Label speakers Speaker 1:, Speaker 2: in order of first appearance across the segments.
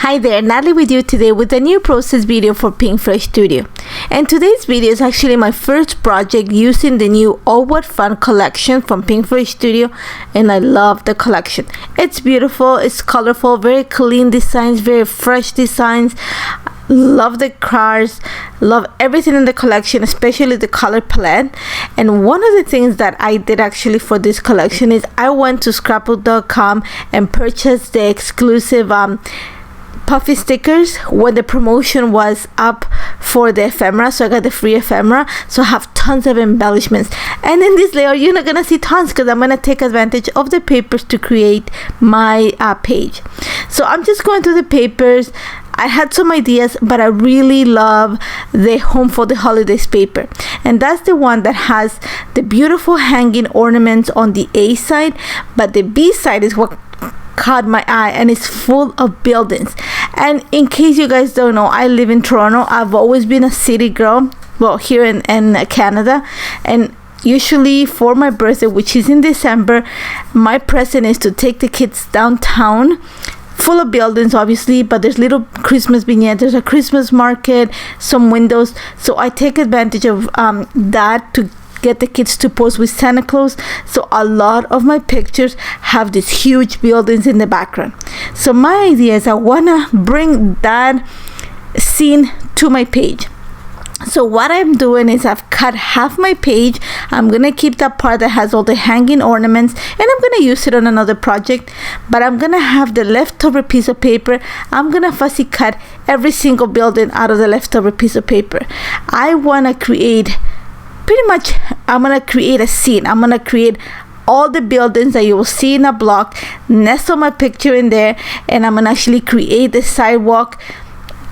Speaker 1: Hi there, Natalie with you today with a new process video for Pinkfresh Studio. And today's video is actually my first project using the new All What Fun collection from Pinkfresh Studio, and I love the collection. It's beautiful, it's colorful, very clean designs, very fresh designs. Love the cars, love everything in the collection, especially the color palette. And one of the things that I did actually for this collection is I went to scrapbook.com and purchased the exclusive puffy stickers when the promotion was up for the ephemera. So I got the free ephemera, so I have tons of embellishments. And in this layout you're not gonna see tons because I'm gonna take advantage of the papers to create my page. So I'm just going through the papers. I had some ideas, but I really love the Home for the Holidays paper, and that's the one that has the beautiful hanging ornaments on the A side, but the B side is what caught my eye, and it's full of buildings. And in case you guys don't know, I live in Toronto. I've always been a city girl, well, here in Canada, and usually for my birthday, which is in December, my present is to take the kids downtown, full of buildings obviously, but there's little Christmas vignettes, there's a Christmas market, some windows, so I take advantage of that to get the kids to pose with Santa Claus. So a lot of my pictures have these huge buildings in the background. So my idea is I wanna bring that scene to my page. So what I'm doing is I've cut half my page. I'm gonna keep that part that has all the hanging ornaments, and I'm gonna use it on another project, but I'm gonna have the leftover piece of paper. I'm gonna fussy cut every single building out of the leftover piece of paper. I wanna create I'm gonna create a scene. I'm gonna create all the buildings that you will see in a block, nestle my picture in there, and I'm gonna actually create the sidewalk.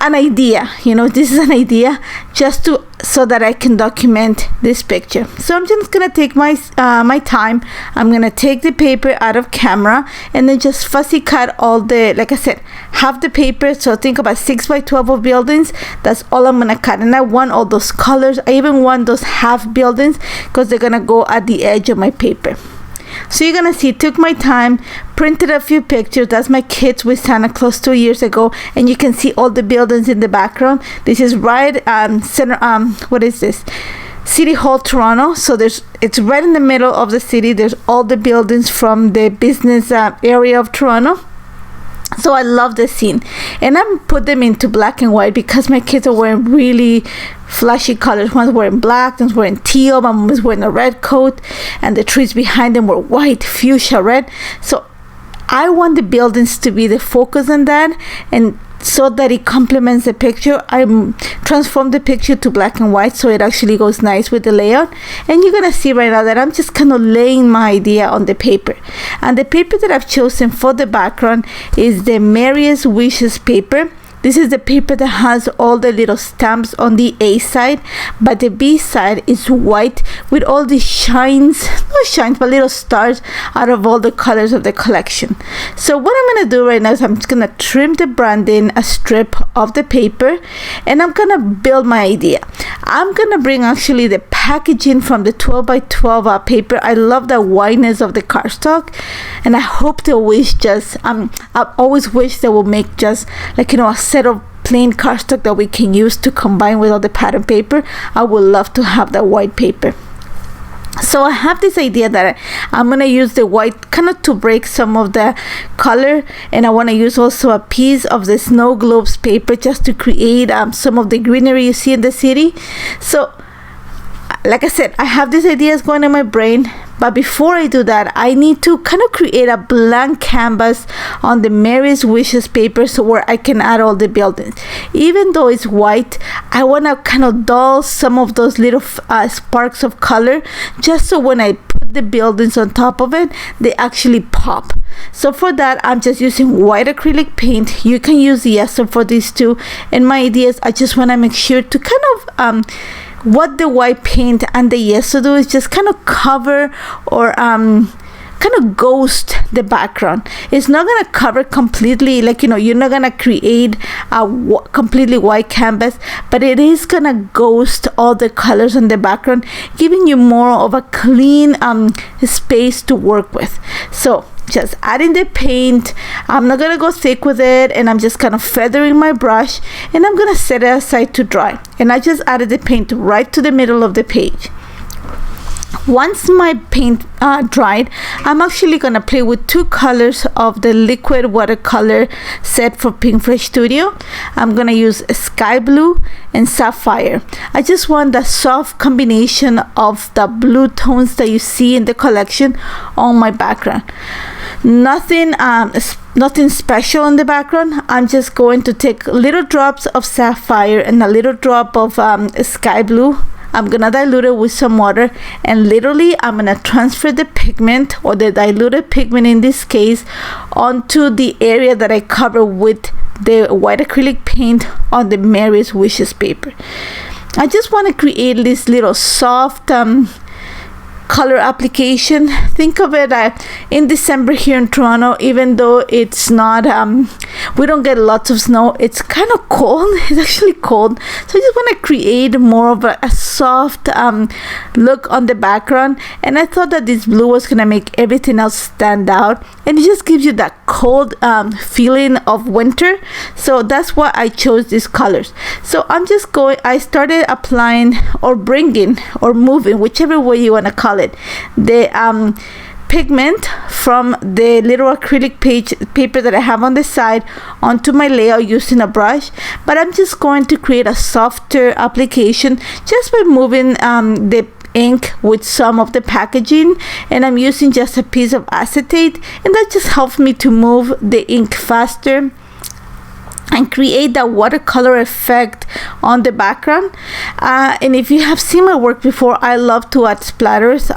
Speaker 1: An idea, this is an idea just so that I can document this picture. So I'm just gonna take my time. I'm gonna take the paper out of camera and then just fussy cut all the, like I said, half the paper. So think about 6 by 12 of buildings. That's all I'm gonna cut, and I want all those colors. I even want those half buildings because they're gonna go at the edge of my paper. So you're gonna see, took my time, printed a few pictures. That's my kids with Santa Claus 2 years ago, and you can see all the buildings in the background. This is right center. What is this? City Hall, Toronto. So it's right in the middle of the city. There's all the buildings from the business area of Toronto. So I love this scene, and I put them into black and white because my kids are wearing really flashy colors. One's wearing black, one's wearing teal, one was wearing a red coat, and the trees behind them were white, fuchsia red. So I want the buildings to be the focus on that, and so that it complements the picture, I transformed the picture to black and white so it actually goes nice with the layout. And you're gonna see right now that I'm just kind of laying my idea on the paper. And the paper that I've chosen for the background is the Merriest Wishes paper. This is the paper that has all the little stamps on the A side, but the B side is white with all the not little stars out of all the colors of the collection. So what I'm gonna do right now is I'm just gonna trim the branding, a strip of the paper, and I'm gonna build my idea. I'm gonna bring actually the packaging from the 12 by 12 paper. I love the whiteness of the cardstock, and I hope they wish just I always wish they will make just like a set of plain cardstock that we can use to combine with all the pattern paper. I would love to have that white paper. So I have this idea that I'm gonna use the white kind of to break some of the color, and I want to use also a piece of the snow globes paper just to create some of the greenery you see in the city. So like I said, I have these ideas going in my brain, but before I do that, I need to kind of create a blank canvas on the Merriest Wishes paper so where I can add all the buildings. Even though it's white, I want to kind of dull some of those little sparks of color, just so when I put the buildings on top of it, they actually pop. So for that, I'm just using white acrylic paint. You can use the Ester for these too. And my idea is I just want to make sure to kind of what the white paint and the Yeso do is just kind of cover or kind of ghost the background. It's not gonna cover completely, like you're not gonna create a completely white canvas, but it is gonna ghost all the colors in the background, giving you more of a clean space to work with. So just adding the paint. I'm not gonna go thick with it, and I'm just kind of feathering my brush, and I'm gonna set it aside to dry. And I just added the paint right to the middle of the page. Once my paint dried, I'm actually gonna play with two colors of the liquid watercolor set for Pinkfresh Studio. I'm gonna use sky blue and sapphire. I just want the soft combination of the blue tones that you see in the collection on my background. Nothing special in the background. I'm just going to take little drops of sapphire and a little drop of sky blue. I'm gonna dilute it with some water, and literally I'm gonna transfer the pigment, or the diluted pigment in this case, onto the area that I cover with the white acrylic paint on the Mary's Wishes paper. I just want to create this little soft color application. Think of it in December here in Toronto, even though it's not we don't get lots of snow, it's kind of cold. It's actually cold, so I just want to create more of a soft look on the background, and I thought that this blue was gonna make everything else stand out, and it just gives you that cold feeling of winter. So that's why I chose these colors. So I started applying, or bringing, or moving, whichever way you want to call it, the pigment from the little acrylic paper that I have on the side onto my layout using a brush. But I'm just going to create a softer application just by moving the ink with some of the packaging, and I'm using just a piece of acetate, and that just helps me to move the ink faster and create that watercolor effect on the background. And if you have seen my work before, I love to add splatters.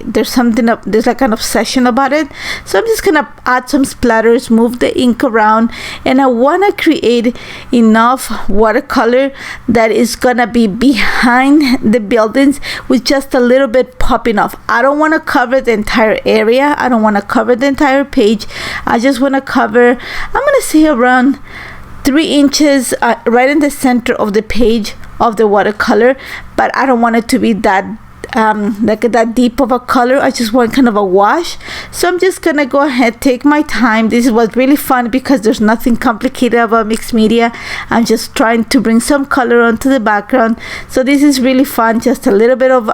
Speaker 1: There's like an obsession about it. So I'm just gonna add some splatters, move the ink around, and I wanna create enough watercolor that is gonna be behind the buildings with just a little bit popping off. I don't wanna cover the entire area. I don't wanna cover the entire page. I just wanna cover, I'm gonna say around 3 inches right in the center of the page of the watercolor, but I don't want it to be that like that deep of a color. I just want kind of a wash. So I'm just gonna go ahead, take my time. This was really fun because there's nothing complicated about mixed media. I'm just trying to bring some color onto the background. So this is really fun, just a little bit of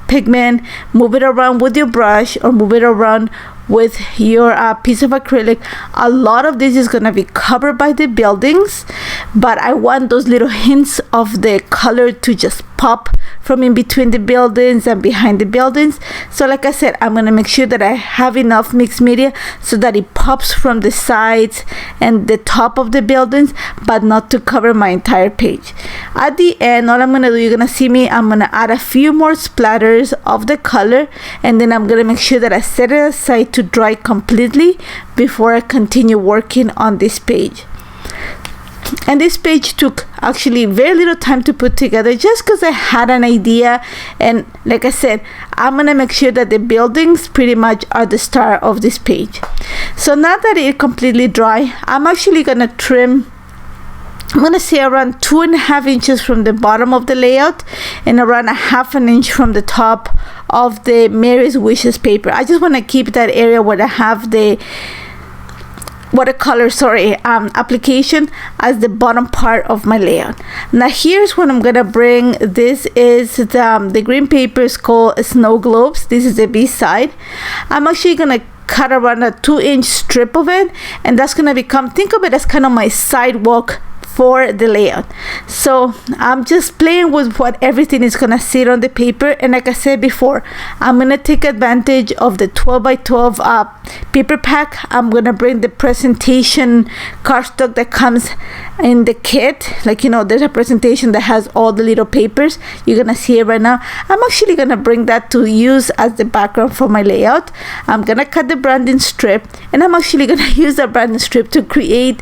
Speaker 1: pigment, move it around with your brush, or move it around with your piece of acrylic. A lot of this is gonna be covered by the buildings, but I want those little hints of the color to just pop from in between the buildings and behind the buildings. So like I said, I'm gonna make sure that I have enough mixed media so that it pops from the sides and the top of the buildings, but not to cover my entire page. At the end, all I'm gonna do, you're gonna see me, I'm gonna add a few more splatters of the color, and then I'm gonna make sure that I set it aside to dry completely before I continue working on this page. And this page took actually very little time to put together, just because I had an idea. And like I said, I'm gonna make sure that the buildings pretty much are the star of this page. So now that it's completely dry, I'm actually gonna trim, I'm gonna say around 2.5 inches from the bottom of the layout, and around 1/2 inch from the top of the Mary's Wishes paper. I just want to keep that area where I have the watercolor application as the bottom part of my layout. Now here's what I'm gonna bring. This is the green paper is called Snow Globes. This is the B side. I'm actually gonna cut around a 2-inch strip of it, and that's gonna become, think of it as kind of my sidewalk for the layout. So I'm just playing with what everything is gonna sit on the paper. And like I said before, I'm gonna take advantage of the 12 by 12 paper pack. I'm gonna bring the presentation cardstock that comes in the kit. Like, you know, there's a presentation that has all the little papers. You're gonna see it right now. I'm actually gonna bring that to use as the background for my layout. I'm gonna cut the branding strip, and I'm actually gonna use that branding strip to create,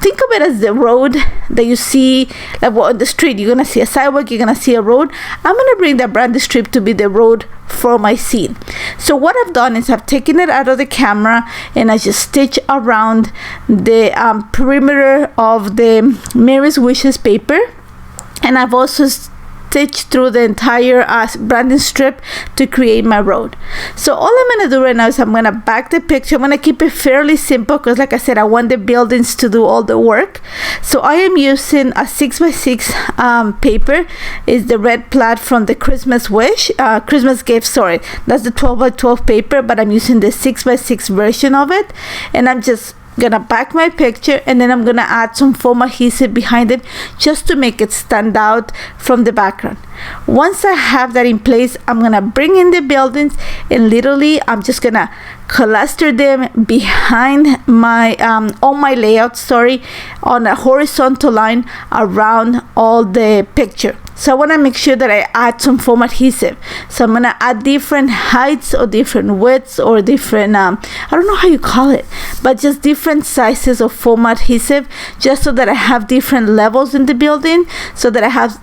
Speaker 1: think of it as the road that you see, like on the street. You're gonna see a sidewalk, you're gonna see a road. I'm gonna bring that branding strip to be the road for my scene. So what I've done is I've taken it out of the camera, and I just stitch around the perimeter of the Mary's Wishes paper. And I've also stitch through the entire branding strip to create my road. So all I'm gonna do right now is I'm gonna back the picture. I'm gonna keep it fairly simple because, like I said, I want the buildings to do all the work. So I am using a 6x6 paper. Is the red plaid from the Christmas gift, sorry, that's the 12x12 paper, but I'm using the 6x6 version of it, and I'm just gonna back my picture, and then I'm gonna add some foam adhesive behind it just to make it stand out from the background. Once I have that in place, I'm gonna bring in the buildings, and literally I'm just gonna cluster them behind my on my layout, on a horizontal line around all the picture. So I want to make sure that I add some foam adhesive. So I'm going to add different heights or different widths or different, I don't know how you call it, but just different sizes of foam adhesive, just so that I have different levels in the building, so that I have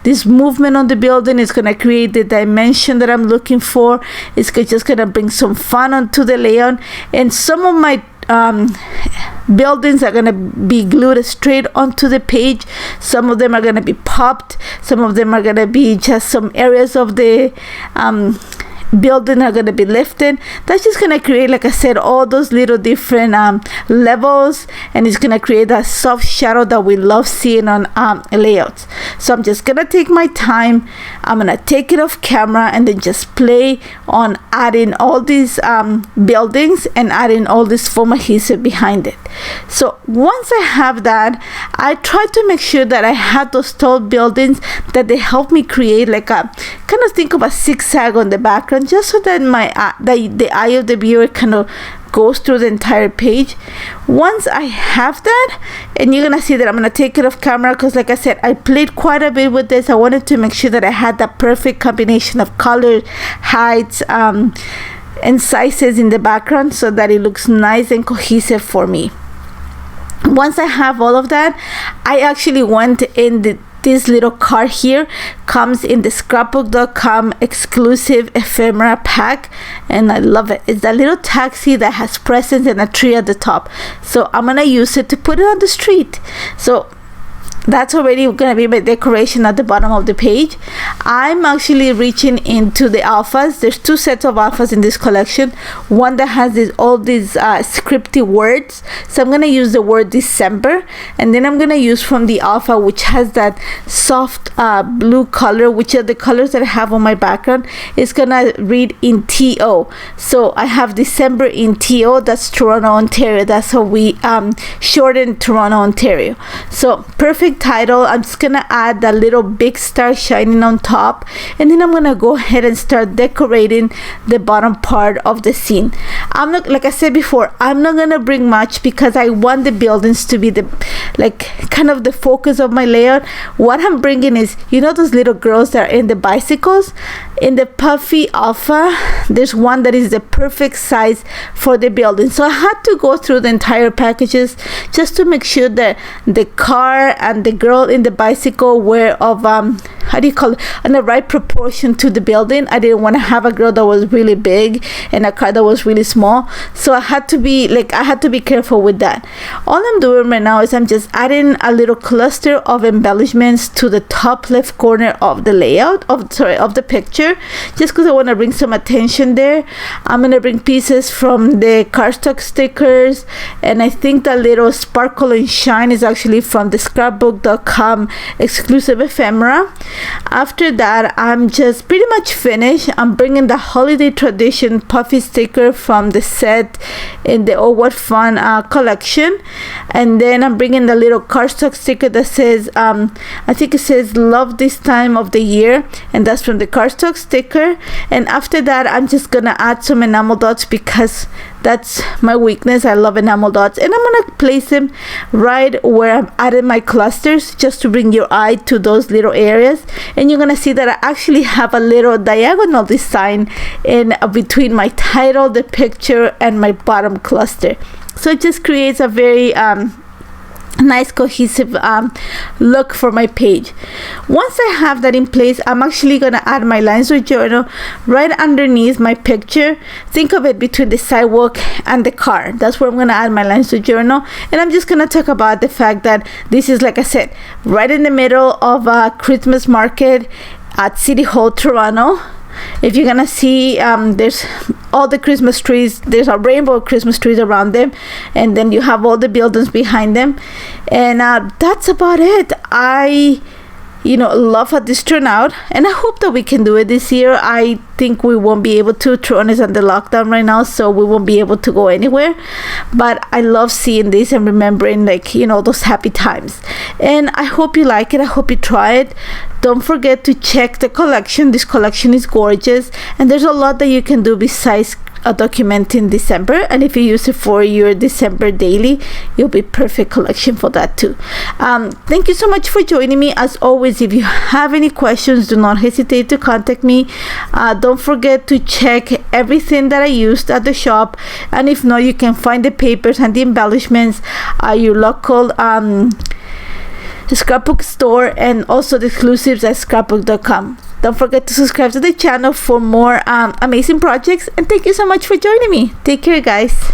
Speaker 1: this movement on the building. It's going to create the dimension that I'm looking for. It's just going to bring some fun onto the layout. And some of my buildings are going to be glued straight onto the page. Some of them are going to be popped. Some of them are going to be just some areas of the building are going to be lifted. That's just going to create, like I said, all those little different levels, and it's going to create that soft shadow that we love seeing on layouts. So I'm just going to take my time. I'm going to take it off camera and then just play on adding all these buildings and adding all this foam adhesive behind it. So once I have that, I try to make sure that I have those tall buildings that they help me create like a kind of think of a zigzag on the background, just so that the eye of the viewer kind of goes through the entire page. Once I have that, and you're gonna see that I'm gonna take it off camera because, like I said, I played quite a bit with this. I wanted to make sure that I had that perfect combination of colors, heights, and sizes in the background, so that it looks nice and cohesive for me. Once I have all of that, I actually went in this little card here comes in the Scrapbook.com exclusive ephemera pack, and I love it. It's that little taxi that has presents and a tree at the top. So I'm gonna use it to put it on the street. So that's already gonna be my decoration at the bottom of the page. I'm actually reaching into the alphas. There's two sets of alphas in this collection. One that has all these scripty words. So I'm gonna use the word December, and then I'm gonna use from the alpha, which has that soft blue color, which are the colors that I have on my background. It's gonna read in TO. So I have December in TO. That's Toronto, Ontario. That's how we shorten Toronto, Ontario. So perfect title. I'm just gonna add that little big star shining on top, and then I'm gonna go ahead and start decorating the bottom part of the scene. I'm not, like I said before, I'm not gonna bring much because I want the buildings to be the kind of the focus of my layout. What I'm bringing is, you know, those little girls that are in the bicycles. In the puffy alpha, there's one that is the perfect size for the building. So I had to go through the entire packages just to make sure that the car and the girl in the bicycle were of how do you call it, in the right proportion to the building. I didn't want to have a girl that was really big and a car that was really small. So I had to be careful with that. All I'm doing right now is I'm just adding a little cluster of embellishments to the top left corner of the layout of the picture, just because I want to bring some attention there. I'm gonna bring pieces from the cardstock stickers, and I think that little sparkle and shine is actually from the Scrapbook.com exclusive ephemera. After that, I'm just pretty much finished. I'm bringing the holiday tradition puffy sticker from the set in the Oh What Fun collection, and then I'm bringing the little cardstock sticker that says I think it says love this time of the year, and that's from the cardstock sticker. And after that, I'm just gonna add some enamel dots because that's my weakness. I love enamel dots, and I'm gonna place them right where I'm adding my clusters, just to bring your eye to those little areas. And you're gonna see that I actually have a little diagonal design in between my title, the picture, and my bottom cluster. So it just creates a very nice cohesive look for my page. Once I have that in place, I'm actually gonna add my lines or journal right underneath my picture. Think of it between the sidewalk and the car. That's where I'm gonna add my lines or journal, and I'm just gonna talk about the fact that this is, like I said, right in the middle of a Christmas market at City Hall, Toronto. If you're gonna see, there's all the Christmas trees. There's a rainbow of Christmas trees around them, and then you have all the buildings behind them, and that's about it. I love how this turned out, and I hope that we can do it this year. I think we won't be able to. Toronto is under lockdown right now, so we won't be able to go anywhere, but I love seeing this and remembering, like, those happy times. And I hope you like it. I hope you try it. Don't forget to check the collection. This collection is gorgeous, and there's a lot that you can do besides documenting December, and if you use it for your December daily, it'll be perfect collection for that too. Thank you so much for joining me. As always, if you have any questions, do not hesitate to contact me. Don't forget to check everything that I used at the shop, and if not, you can find the papers and the embellishments at your local Scrapbook store, and also the exclusives at scrapbook.com. Don't forget to subscribe to the channel for more amazing projects, and thank you so much for joining me. Take care, guys.